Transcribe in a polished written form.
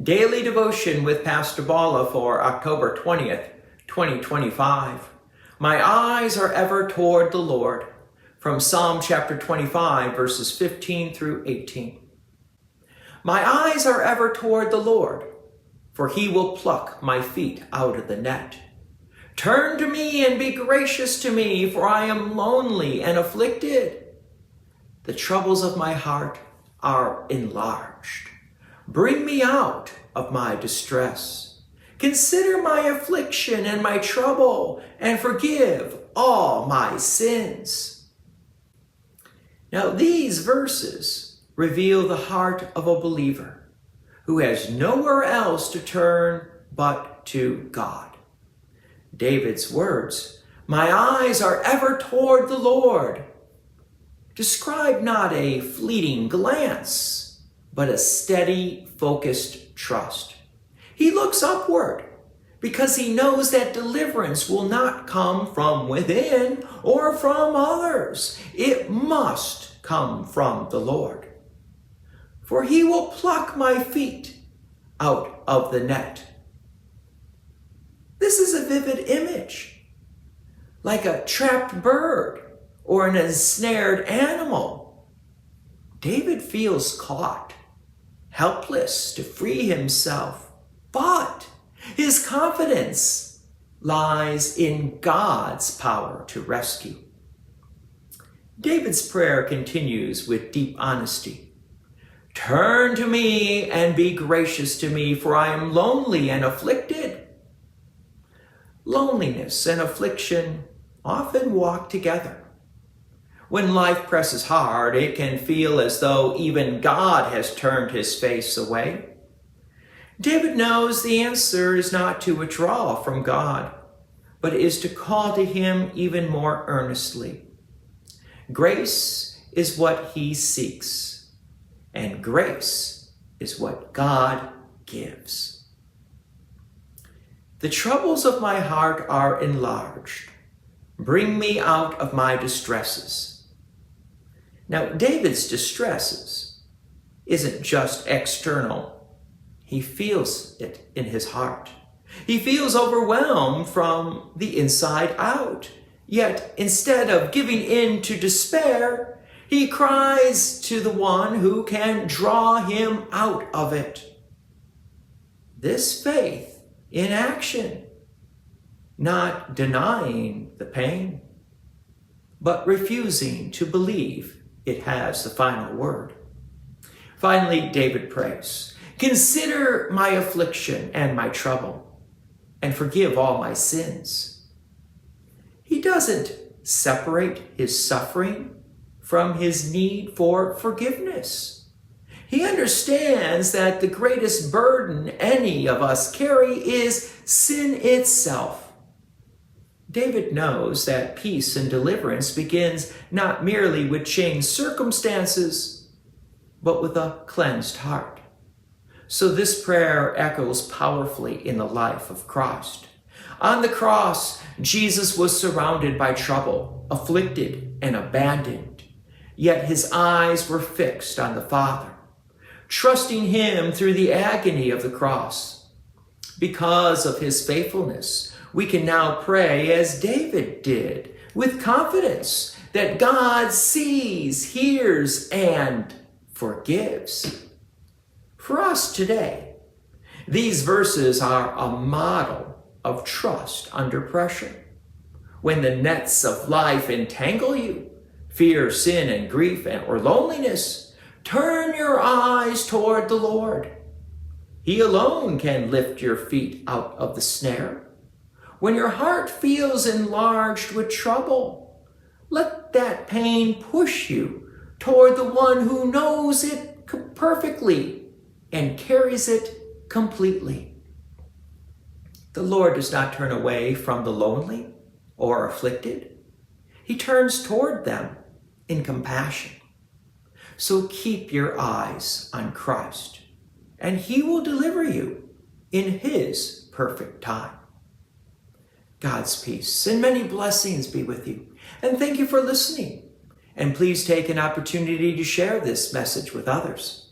Daily Devotion with Pastor Balla for October 20th, 2025. My eyes are ever toward the Lord. From Psalm chapter 25, verses 15 through 18. My eyes are ever toward the Lord, for he will pluck my feet out of the net. Turn to me and be gracious to me, for I am lonely and afflicted. The troubles of my heart are enlarged. Bring me out of my distress. Consider my affliction and my trouble, and forgive all my sins. Now, these verses reveal the heart of a believer who has nowhere else to turn but to God. David's words, "My eyes are ever toward the Lord," describe not a fleeting glance, but a steady, focused trust. He looks upward because he knows that deliverance will not come from within or from others. It must come from the Lord. For he will pluck my feet out of the net. This is a vivid image, like a trapped bird or an ensnared animal. David feels caught, helpless to free himself, but his confidence lies in God's power to rescue. David's prayer continues with deep honesty. Turn to me and be gracious to me, for I am lonely and afflicted. Loneliness and affliction often walk together. When life presses hard, it can feel as though even God has turned his face away. David knows the answer is not to withdraw from God, but is to call to him even more earnestly. Grace is what he seeks, and grace is what God gives. The troubles of my heart are enlarged. Bring me out of my distresses. Now, David's distresses isn't just external. He feels it in his heart. He feels overwhelmed from the inside out. Yet, instead of giving in to despair, he cries to the one who can draw him out of it. This faith in action, not denying the pain, but refusing to believe it has the final word. Finally, David prays, consider my affliction and my trouble, and forgive all my sins. He doesn't separate his suffering from his need for forgiveness. He understands that the greatest burden any of us carry is sin itself. David knows that peace and deliverance begins not merely with changed circumstances, but with a cleansed heart. So this prayer echoes powerfully in the life of Christ. On the cross, Jesus was surrounded by trouble, afflicted, and abandoned. Yet his eyes were fixed on the Father, trusting him through the agony of the cross. Because of his faithfulness, we can now pray as David did, with confidence that God sees, hears, and forgives. For us today, these verses are a model of trust under pressure. When the nets of life entangle you, fear, sin, and grief, or loneliness, turn your eyes toward the Lord. He alone can lift your feet out of the snare. When your heart feels enlarged with trouble, let that pain push you toward the one who knows it perfectly and carries it completely. The Lord does not turn away from the lonely or afflicted. He turns toward them in compassion. So keep your eyes on Christ, and he will deliver you in his perfect time. God's peace and many blessings be with you. And thank you for listening. And please take an opportunity to share this message with others.